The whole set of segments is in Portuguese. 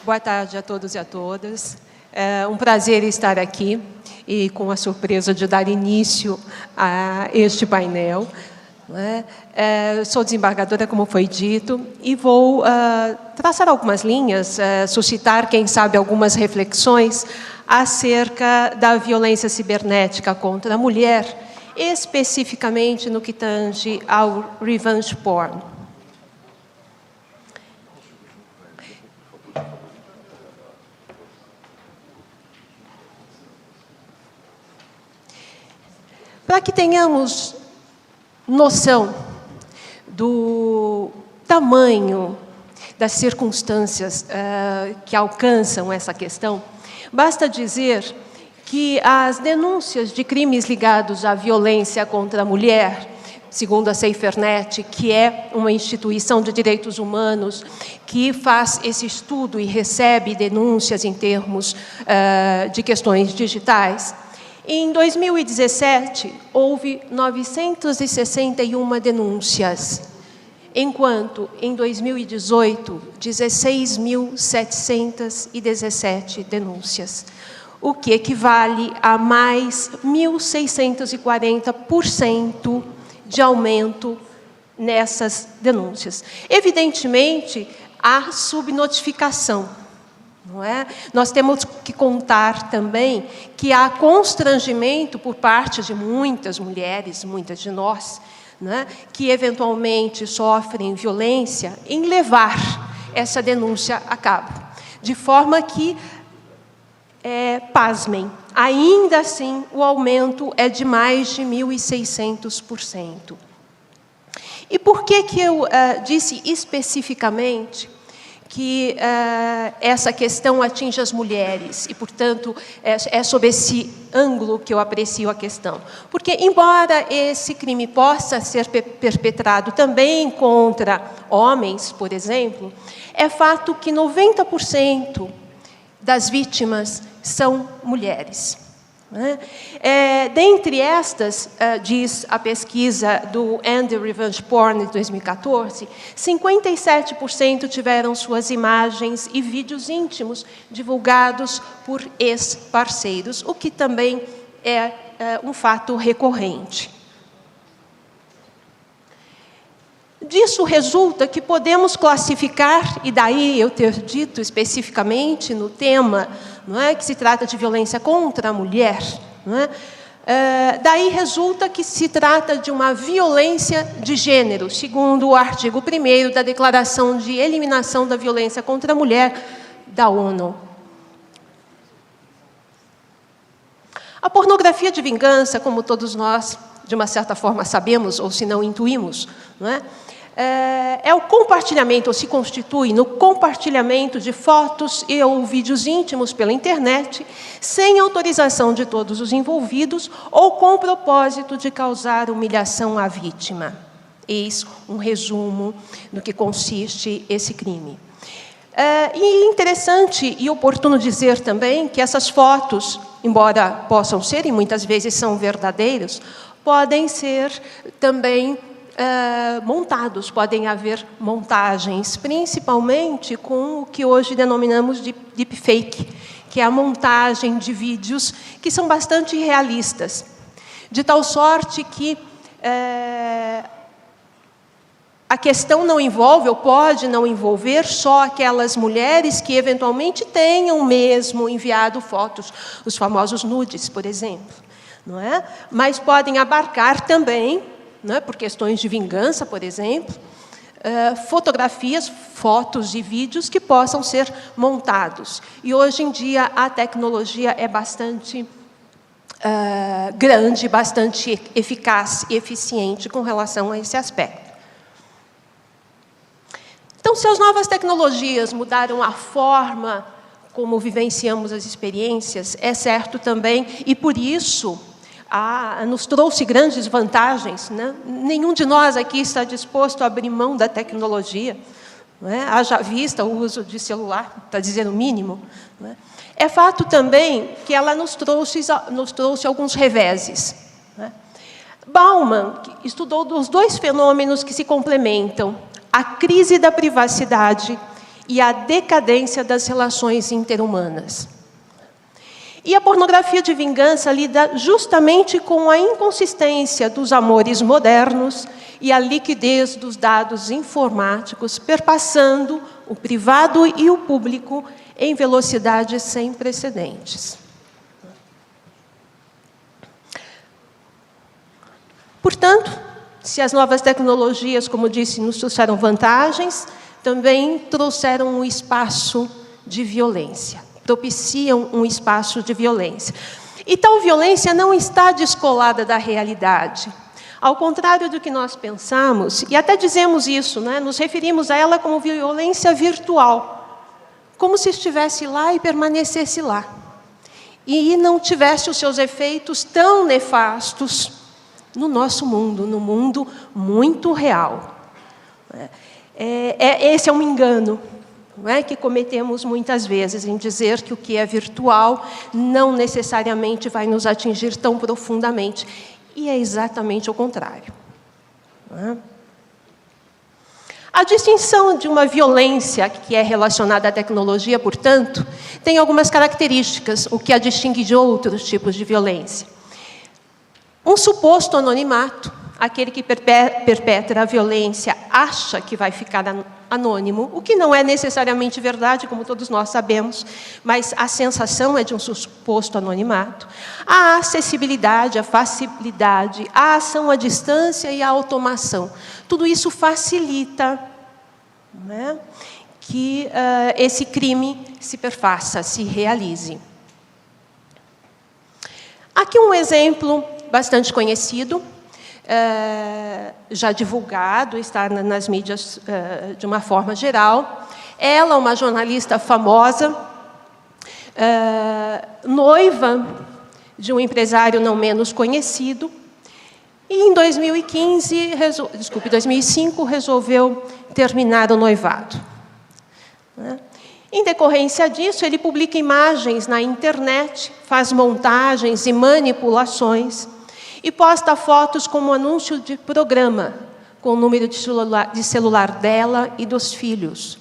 Boa tarde a todos e a todas. É um prazer estar aqui e com a surpresa de dar início a este painel. Sou desembargadora, como foi dito, e vou traçar algumas linhas, suscitar, quem sabe, algumas reflexões acerca da violência cibernética contra a mulher, especificamente no que tange ao revenge porn. Para que tenhamos noção do tamanho das circunstâncias que alcançam essa questão, basta dizer que as denúncias de crimes ligados à violência contra a mulher, segundo a SaferNet, que é uma instituição de direitos humanos que faz esse estudo e recebe denúncias em termos de questões digitais, em 2017, houve 961 denúncias, enquanto, em 2018, 16.717 denúncias, o que equivale a mais 1.640% de aumento nessas denúncias. Evidentemente, há subnotificação. Não é? Nós temos que contar também que há constrangimento por parte de muitas mulheres, muitas de nós, né, que eventualmente sofrem violência, em levar essa denúncia a cabo. De forma que, pasmem, ainda assim o aumento é de mais de 1.600%. E por que eu disse especificamente que essa questão atinge as mulheres e, portanto, é sob esse ângulo que eu aprecio a questão? Porque, embora esse crime possa ser perpetrado também contra homens, por exemplo, é fato que 90% das vítimas são mulheres. Dentre estas, diz a pesquisa do End the Revenge Porn de 2014, 57% tiveram suas imagens e vídeos íntimos divulgados por ex-parceiros, o que também é um fato recorrente. Disso resulta que podemos classificar, e daí eu ter dito especificamente no tema, não é, que se trata de violência contra a mulher, não é? Daí resulta que se trata de uma violência de gênero, segundo o artigo 1º da Declaração de Eliminação da Violência contra a Mulher da ONU. A pornografia de vingança, como todos nós, de uma certa forma, sabemos, ou se não intuímos, não é? É o compartilhamento, ou se constitui no compartilhamento de fotos e ou vídeos íntimos pela internet, sem autorização de todos os envolvidos ou com o propósito de causar humilhação à vítima. Eis um resumo do que consiste esse crime. E interessante e oportuno dizer também que essas fotos, embora possam ser, e muitas vezes são verdadeiros, podem ser também montados, podem haver montagens, principalmente com o que hoje denominamos de deepfake, que é a montagem de vídeos que são bastante realistas, de tal sorte que a questão não envolve, ou pode não envolver, só aquelas mulheres que eventualmente tenham mesmo enviado fotos, os famosos nudes, por exemplo, não é? Mas podem abarcar também, não é, por questões de vingança, por exemplo, fotografias, fotos e vídeos que possam ser montados. E hoje em dia a tecnologia é bastante grande, bastante eficaz e eficiente com relação a esse aspecto. Então, se as novas tecnologias mudaram a forma como vivenciamos as experiências, é certo também, e por isso nos trouxe grandes vantagens, né? Nenhum de nós aqui está disposto a abrir mão da tecnologia, não é? Haja vista o uso de celular, para dizer o mínimo, não é? É fato também que ela nos trouxe alguns reveses, né? Bauman estudou dos dois fenômenos que se complementam, a crise da privacidade e a decadência das relações interhumanas. E a pornografia de vingança lida justamente com a inconsistência dos amores modernos e a liquidez dos dados informáticos, perpassando o privado e o público em velocidades sem precedentes. Portanto, se as novas tecnologias, como disse, nos trouxeram vantagens, também trouxeram um espaço de violência, propiciam um espaço de violência. E tal violência não está descolada da realidade. Ao contrário do que nós pensamos, e até dizemos isso, né, nos referimos a ela como violência virtual, como se estivesse lá e permanecesse lá, e não tivesse os seus efeitos tão nefastos no nosso mundo, no mundo muito real. Esse é um engano, não é, que cometemos muitas vezes em dizer que o que é virtual não necessariamente vai nos atingir tão profundamente. E é exatamente o contrário. Não é? A distinção de uma violência que é relacionada à tecnologia, portanto, tem algumas características, o que a distingue de outros tipos de violência. Um suposto anonimato, aquele que perpetra a violência acha que vai ficar anônimo, o que não é necessariamente verdade, como todos nós sabemos, mas a sensação é de um suposto anonimato. A acessibilidade, a facilidade, a ação à distância e a automação. Tudo isso facilita, né, que esse crime se perfaça, se realize. Aqui um exemplo bastante conhecido, já divulgado, está nas mídias de uma forma geral. Ela, uma jornalista famosa, noiva de um empresário não menos conhecido, e em 2005, resolveu terminar o noivado. Em decorrência disso, ele publica imagens na internet, faz montagens e manipulações, e posta fotos como anúncio de programa, com o número de celular dela e dos filhos.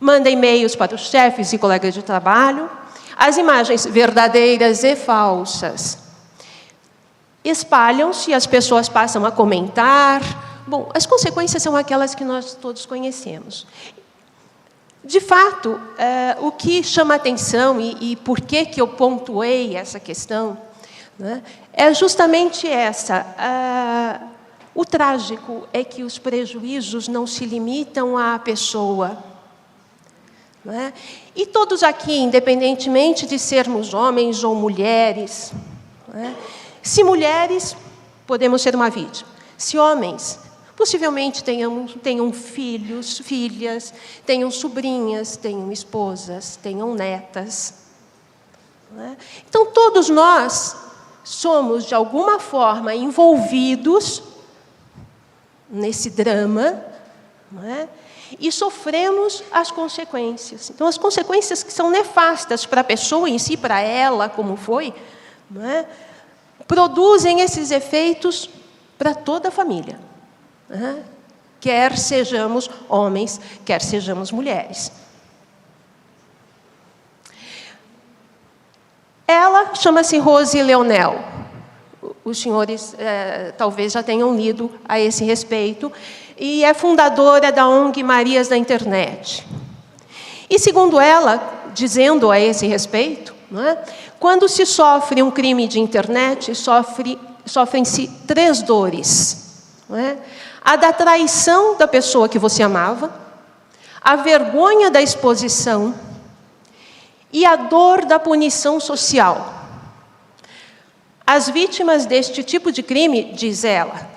Manda e-mails para os chefes e colegas de trabalho, as imagens verdadeiras e falsas espalham-se, as pessoas passam a comentar. Bom, as consequências são aquelas que nós todos conhecemos. De fato, o que chama atenção, e por que eu pontuei essa questão, né, é justamente essa. O trágico é que os prejuízos não se limitam à pessoa. Né? E todos aqui, independentemente de sermos homens ou mulheres, né, se mulheres, podemos ser uma vítima. Se homens, possivelmente tenham filhos, filhas, tenham sobrinhas, tenham esposas, tenham netas. Né? Então, todos nós somos, de alguma forma, envolvidos nesse drama, não é? E sofremos as consequências. Então, as consequências que são nefastas para a pessoa em si, para ela, como foi, não é? Produzem esses efeitos para toda a família. Não é? Quer sejamos homens, quer sejamos mulheres. Ela chama-se Rose Leonel. Os senhores talvez já tenham lido a esse respeito. E é fundadora da ONG Marias da Internet. E, segundo ela, dizendo a esse respeito, não é? Quando se sofre um crime de internet, sofrem-se 3 dores. Não é? A da traição da pessoa que você amava, a vergonha da exposição e a dor da punição social. As vítimas deste tipo de crime, diz ela,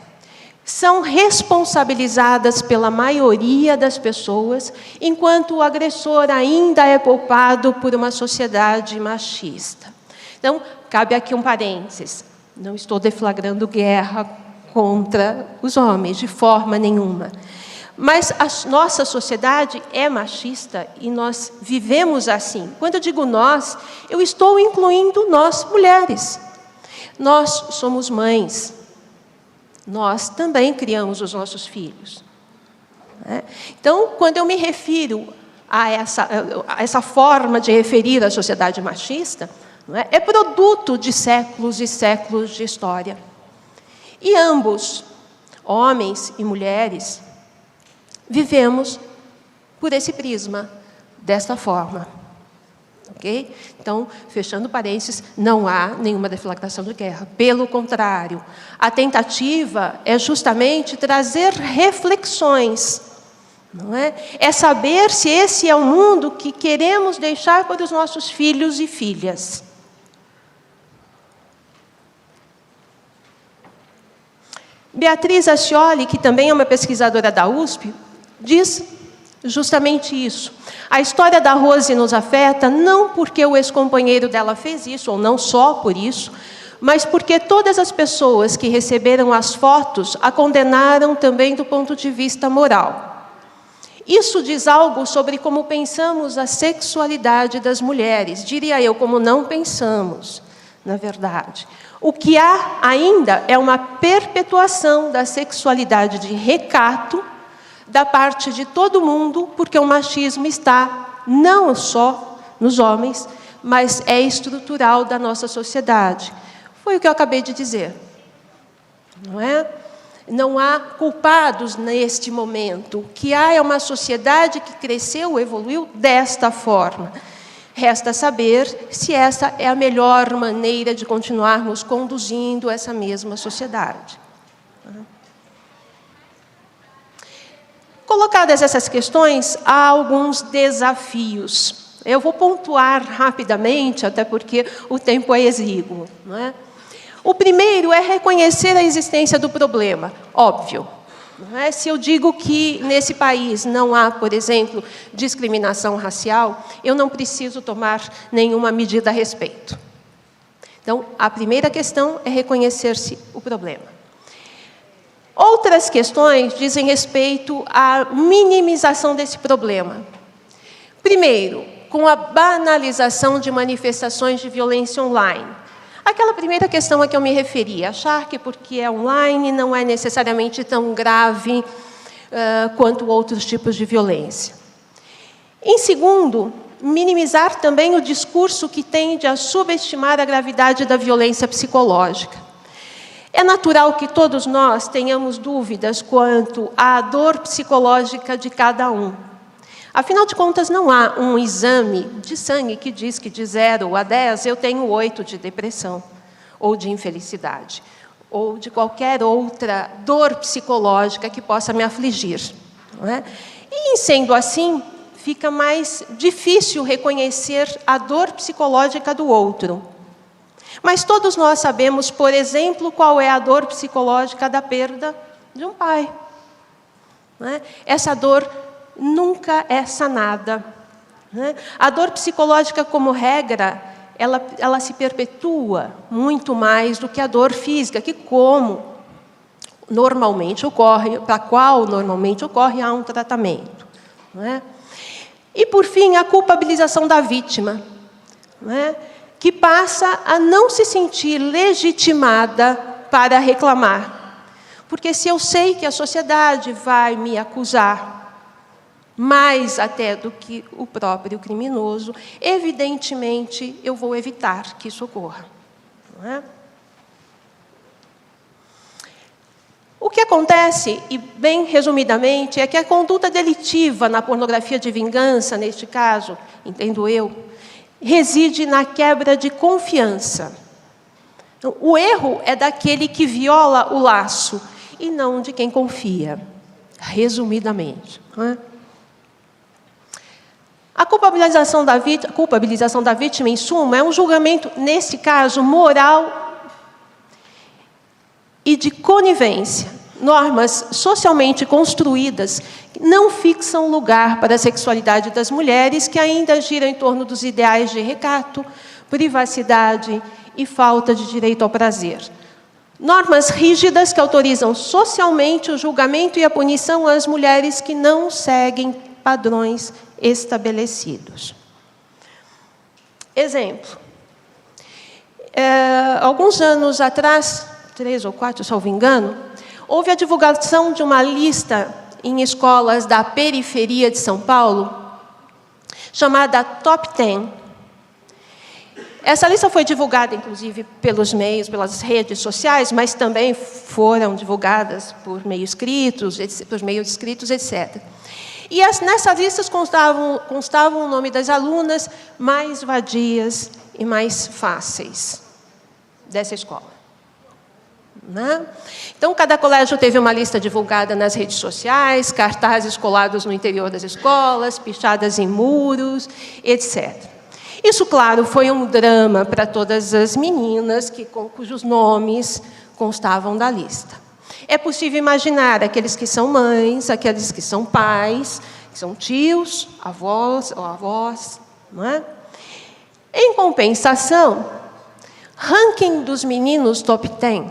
são responsabilizadas pela maioria das pessoas, enquanto o agressor ainda é poupado por uma sociedade machista. Então, cabe aqui um parênteses. Não estou deflagrando guerra contra os homens, de forma nenhuma. Mas a nossa sociedade é machista e nós vivemos assim. Quando eu digo nós, eu estou incluindo nós, mulheres. Nós somos mães. Nós também criamos os nossos filhos. né? Então, quando eu me refiro a essa forma de referir a sociedade machista, não é? É produto de séculos e séculos de história. E ambos, homens e mulheres, vivemos por esse prisma, desta forma. Ok? Então, fechando parênteses, não há nenhuma deflagração de guerra. Pelo contrário, a tentativa é justamente trazer reflexões. Não é? É saber se esse é o mundo que queremos deixar para os nossos filhos e filhas. Beatriz Ascioli, que também é uma pesquisadora da USP, diz justamente isso. A história da Rose nos afeta não porque o ex-companheiro dela fez isso, ou não só por isso, mas porque todas as pessoas que receberam as fotos a condenaram também do ponto de vista moral. Isso diz algo sobre como pensamos a sexualidade das mulheres, diria eu, como não pensamos, na verdade. O que há ainda é uma perpetuação da sexualidade de recato da parte de todo mundo, porque o machismo está não só nos homens, mas é estrutural da nossa sociedade. Foi o que eu acabei de dizer. Não é? Não há culpados neste momento. O que há é uma sociedade que cresceu, evoluiu desta forma. Resta saber se essa é a melhor maneira de continuarmos conduzindo essa mesma sociedade. Colocadas essas questões, há alguns desafios. Eu vou pontuar rapidamente, até porque o tempo é exíguo, não é? O primeiro é reconhecer a existência do problema, óbvio. Não é? Se eu digo que nesse país não há, por exemplo, discriminação racial, eu não preciso tomar nenhuma medida a respeito. Então, a primeira questão é reconhecer-se o problema. Outras questões dizem respeito à minimização desse problema. Primeiro, com a banalização de manifestações de violência online. Aquela primeira questão a que eu me referi, achar que porque é online não é necessariamente tão grave quanto outros tipos de violência. Em segundo, minimizar também o discurso que tende a subestimar a gravidade da violência psicológica. É natural que todos nós tenhamos dúvidas quanto à dor psicológica de cada um. Afinal de contas, não há um exame de sangue que diz que de 0 a 10 eu tenho 8 de depressão, ou de infelicidade, ou de qualquer outra dor psicológica que possa me afligir. Não é? E, sendo assim, fica mais difícil reconhecer a dor psicológica do outro. Mas todos nós sabemos, por exemplo, qual é a dor psicológica da perda de um pai. Não é? Essa dor nunca é sanada. Né? A dor psicológica, como regra, ela se perpetua muito mais do que a dor física, que como normalmente ocorre, para a qual normalmente ocorre, há um tratamento. Não é? E, por fim, a culpabilização da vítima, não é? Que passa a não se sentir legitimada para reclamar. Porque se eu sei que a sociedade vai me acusar, mais até do que o próprio criminoso, evidentemente eu vou evitar que isso ocorra. Não é? O que acontece, e bem resumidamente, é que a conduta delitiva na pornografia de vingança, neste caso, entendo eu, reside na quebra de confiança. Então, o erro é daquele que viola o laço e não de quem confia, resumidamente. Não é? A culpabilização da vítima, em suma, é um julgamento, nesse caso, moral e de conivência. Normas socialmente construídas não fixam lugar para a sexualidade das mulheres, que ainda giram em torno dos ideais de recato, privacidade e falta de direito ao prazer. Normas rígidas que autorizam socialmente o julgamento e a punição às mulheres que não seguem padrões estabelecidos. Exemplo. Alguns anos atrás, 3 ou 4, salvo engano, houve a divulgação de uma lista em escolas da periferia de São Paulo, chamada Top 10. Essa lista foi divulgada, inclusive, pelos meios, pelas redes sociais, mas também foram divulgadas por meios escritos, etc. E nessas listas constavam o nome das alunas mais vadias e mais fáceis dessa escola. Né? Então, cada colégio teve uma lista divulgada nas redes sociais, cartazes colados no interior das escolas, pichadas em muros, etc. Isso, claro, foi um drama para todas as meninas cujos nomes constavam da lista. É possível imaginar aqueles que são mães, aqueles que são pais, que são tios, avós ou avós, não é? Em compensação, ranking dos meninos top 10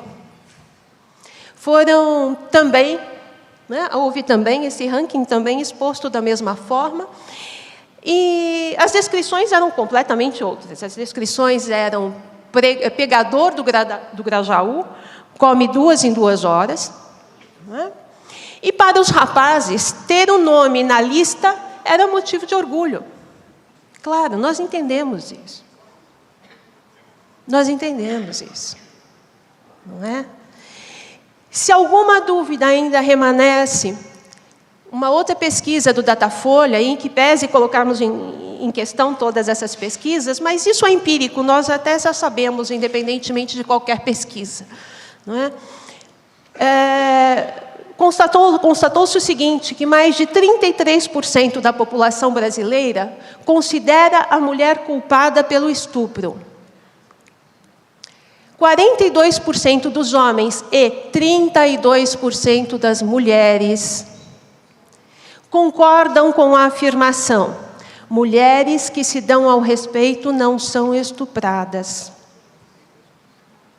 foram também, né, houve também esse ranking também exposto da mesma forma, e as descrições eram completamente outras. As descrições eram pegador do Grajaú, come 2 em 2 horas. Né? E para os rapazes, ter um nome na lista era motivo de orgulho. Claro, nós entendemos isso. Nós entendemos isso. Não é? Se alguma dúvida ainda remanesce, uma outra pesquisa do Datafolha, em que pese colocarmos em questão todas essas pesquisas, mas isso é empírico, nós até já sabemos, independentemente de qualquer pesquisa. Não é? Constatou-se o seguinte, que mais de 33% da população brasileira considera a mulher culpada pelo estupro. 42% dos homens e 32% das mulheres concordam com a afirmação: mulheres que se dão ao respeito não são estupradas.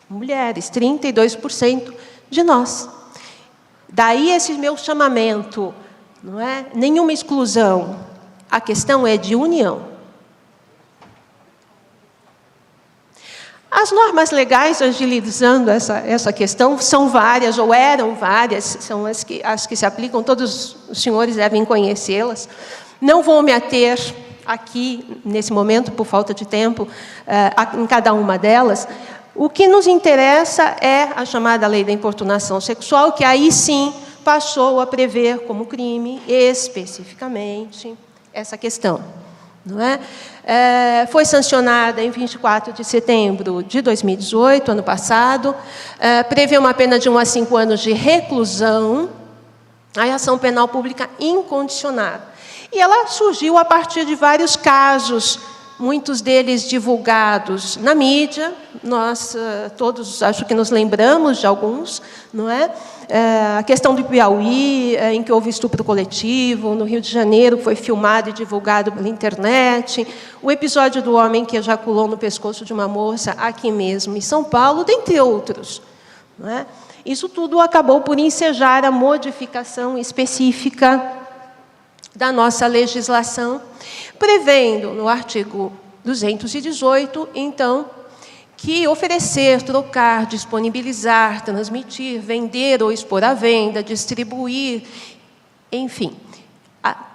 Mulheres, 32% de nós. Daí esse meu chamamento, não é? Nenhuma exclusão. A questão é de união. As normas legais agilizando essa questão são várias, ou eram várias, são as que se aplicam, todos os senhores devem conhecê-las. Não vou me ater aqui, nesse momento, por falta de tempo, em cada uma delas. O que nos interessa é a chamada Lei da Importunação Sexual, que aí sim passou a prever como crime, especificamente, essa questão. Não é? Foi sancionada em 24 de setembro de 2018, ano passado, prevê uma pena de 1 a 5 anos de reclusão, a ação penal pública incondicionada. E ela surgiu a partir de vários casos, muitos deles divulgados na mídia, nós todos acho que nos lembramos de alguns, não é? A questão do Piauí, em que houve estupro coletivo, no Rio de Janeiro foi filmado e divulgado pela internet, o episódio do homem que ejaculou no pescoço de uma moça aqui mesmo em São Paulo, dentre outros. Não é? Isso tudo acabou por ensejar a modificação específica da nossa legislação, prevendo no artigo 218, então, que oferecer, trocar, disponibilizar, transmitir, vender ou expor à venda, distribuir, enfim,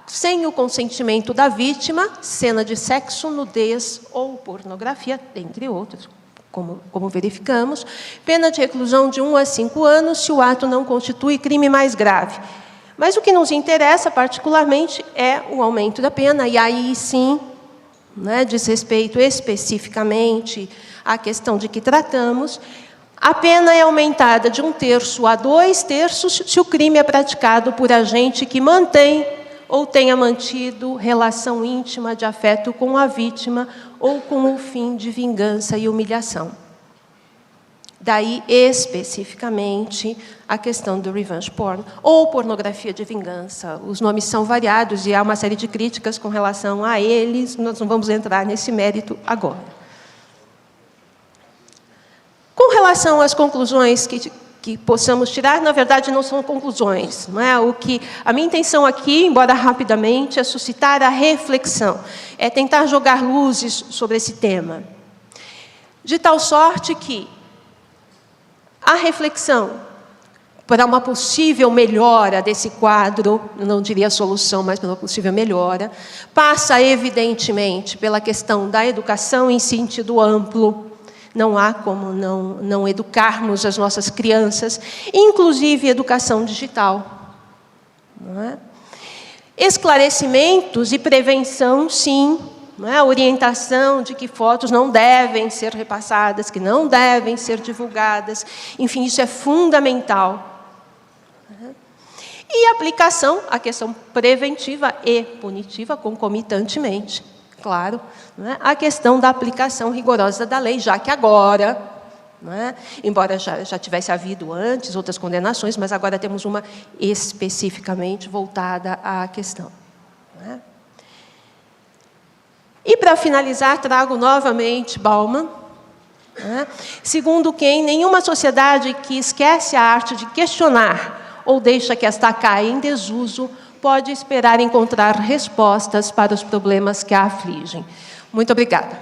sem o consentimento da vítima, cena de sexo, nudez ou pornografia, entre outros, como verificamos, pena de reclusão de 1 a 5 anos se o ato não constitui crime mais grave. Mas o que nos interessa particularmente é o aumento da pena, e aí sim, né, diz respeito especificamente à questão de que tratamos, a pena é aumentada de 1/3 a 2/3 se o crime é praticado por agente que mantém ou tenha mantido relação íntima de afeto com a vítima ou com o fim de vingança e humilhação. Daí, especificamente, a questão do revenge porn, ou pornografia de vingança. Os nomes são variados e há uma série de críticas com relação a eles, nós não vamos entrar nesse mérito agora. Com relação às conclusões que possamos tirar, na verdade, não são conclusões. Não é? A minha intenção aqui, embora rapidamente, é suscitar a reflexão, é tentar jogar luzes sobre esse tema, de tal sorte que a reflexão para uma possível melhora desse quadro, não diria solução, mas para uma possível melhora, passa, evidentemente, pela questão da educação em sentido amplo. Não há como não educarmos as nossas crianças, inclusive educação digital. Não é? Esclarecimentos e prevenção, sim. Não é? A orientação de que fotos não devem ser repassadas, que não devem ser divulgadas. Enfim, isso é fundamental. E aplicação, a questão preventiva e punitiva, concomitantemente, claro, não é? A questão da aplicação rigorosa da lei, já que agora, não é? Embora já tivesse havido antes outras condenações, mas agora temos uma especificamente voltada à questão. Não é? E, para finalizar, trago novamente Bauman, não é? Segundo quem nenhuma sociedade que esquece a arte de questionar ou deixa que esta caia em desuso, pode esperar encontrar respostas para os problemas que a afligem. Muito obrigada.